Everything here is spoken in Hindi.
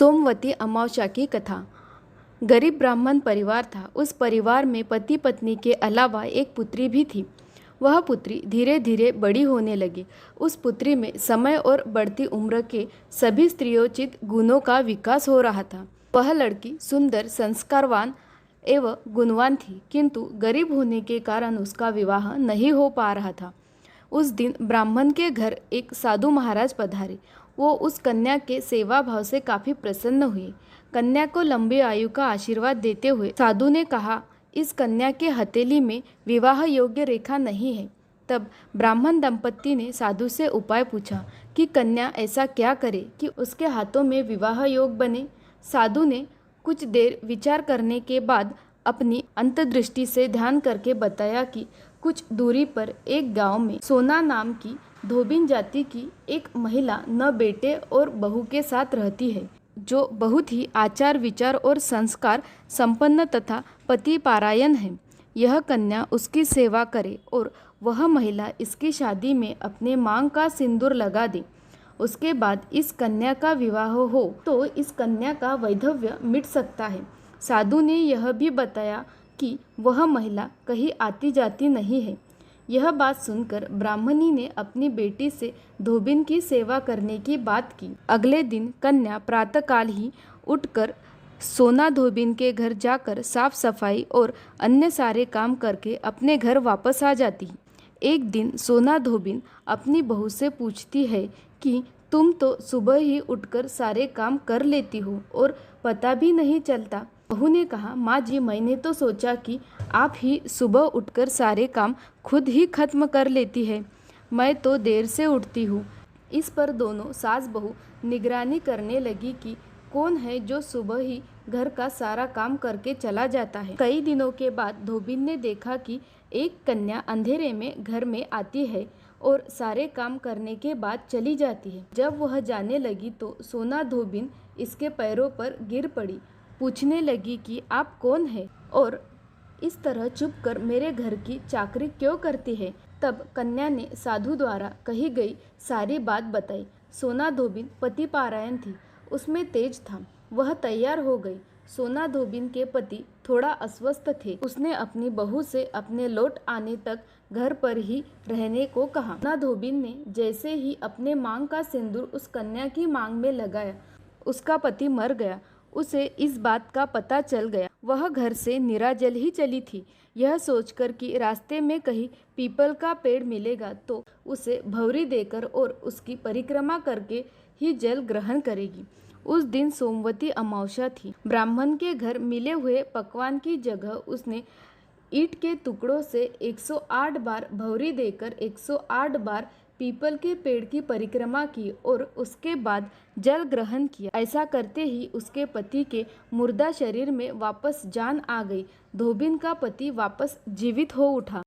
सोमवती अमावस्या की कथा। गरीब ब्राह्मण परिवार था। उस परिवार में पति पत्नी के अलावा एक पुत्री भी थी। वह पुत्री धीरे धीरे बड़ी होने लगी। उस पुत्री में समय और बढ़ती उम्र के सभी स्त्रियोचित गुणों का विकास हो रहा था। वह लड़की सुंदर, संस्कारवान एवं गुणवान थी, किंतु गरीब होने के कारण उसका विवाह नहीं हो पा रहा था। उस दिन ब्राह्मण के घर एक साधु महाराज पधारे। वो उस कन्या के सेवा भाव से काफ़ी प्रसन्न हुए। कन्या को लंबी आयु का आशीर्वाद देते हुए साधु ने कहा, इस कन्या के हथेली में विवाह योग्य रेखा नहीं है। तब ब्राह्मण दंपत्ति ने साधु से उपाय पूछा कि कन्या ऐसा क्या करे कि उसके हाथों में विवाह योग बने। साधु ने कुछ देर विचार करने के बाद अपनी अंतर्दृष्टि से ध्यान करके बताया कि कुछ दूरी पर एक गांव में सोना नाम की धोबिन जाति की एक महिला न बेटे और बहू के साथ रहती है, जो बहुत ही आचार विचार और संस्कार संपन्न तथा पति पारायण है। यह कन्या उसकी सेवा करे और वह महिला इसकी शादी में अपने मांग का सिंदूर लगा दे। उसके बाद इस कन्या का विवाह हो तो इस कन्या का वैधव्य मिट सकता है। साधु ने यह भी बताया कि वह महिला कहीं आती जाती नहीं है। यह बात सुनकर ब्राह्मणी ने अपनी बेटी से धोबिन की सेवा करने की बात की। अगले दिन कन्या प्रातःकाल ही उठकर सोना धोबिन के घर जाकर साफ सफाई और अन्य सारे काम करके अपने घर वापस आ जाती। एक दिन सोना धोबिन अपनी बहू से पूछती है कि तुम तो सुबह ही उठकर सारे काम कर लेती हो और पता भी नहीं चलता। बहू ने कहा, माँ जी, मैंने तो सोचा कि आप ही सुबह उठकर सारे काम खुद ही खत्म कर लेती है। मैं तो देर से उठती हूँ। इस पर दोनों सास बहू निगरानी करने लगी कि कौन है जो सुबह ही घर का सारा काम करके चला जाता है। कई दिनों के बाद धोबिन ने देखा कि एक कन्या अंधेरे में घर में आती है और सारे काम करने के बाद चली जाती है। जब वह जाने लगी तो सोना धोबिन इसके पैरों पर गिर पड़ी। पूछने लगी कि आप कौन है और इस तरह चुप कर मेरे घर की चाकरी क्यों करती है। तब कन्या ने साधु द्वारा कही गई सारी बात बताई। सोना धोबिन पति पारायण थी, उसमें तेज था। वह तैयार हो गई। सोना धोबिन के पति थोड़ा अस्वस्थ थे। उसने अपनी बहू से अपने लौट आने तक घर पर ही रहने को कहा। सोना धोबिन ने जैसे ही अपने मांग का सिंदूर उस कन्या की मांग में लगाया, उसका पति मर गया। उसे इस बात का पता चल गया। वह घर से निराजल ही चली थी। यह सोचकर कि रास्ते में कहीं पीपल का पेड़ मिलेगा तो उसे भंवरी देकर और उसकी परिक्रमा करके ही जल ग्रहण करेगी। उस दिन सोमवती अमावस्या थी। ब्राह्मण के घर मिले हुए पकवान की जगह उसने ईंट के टुकड़ों से 108 बार भंवरी देकर 108 बार पीपल के पेड़ की परिक्रमा की और उसके बाद जल ग्रहण किया। ऐसा करते ही उसके पति के मुर्दा शरीर में वापस जान आ गई। धोबिन का पति वापस जीवित हो उठा।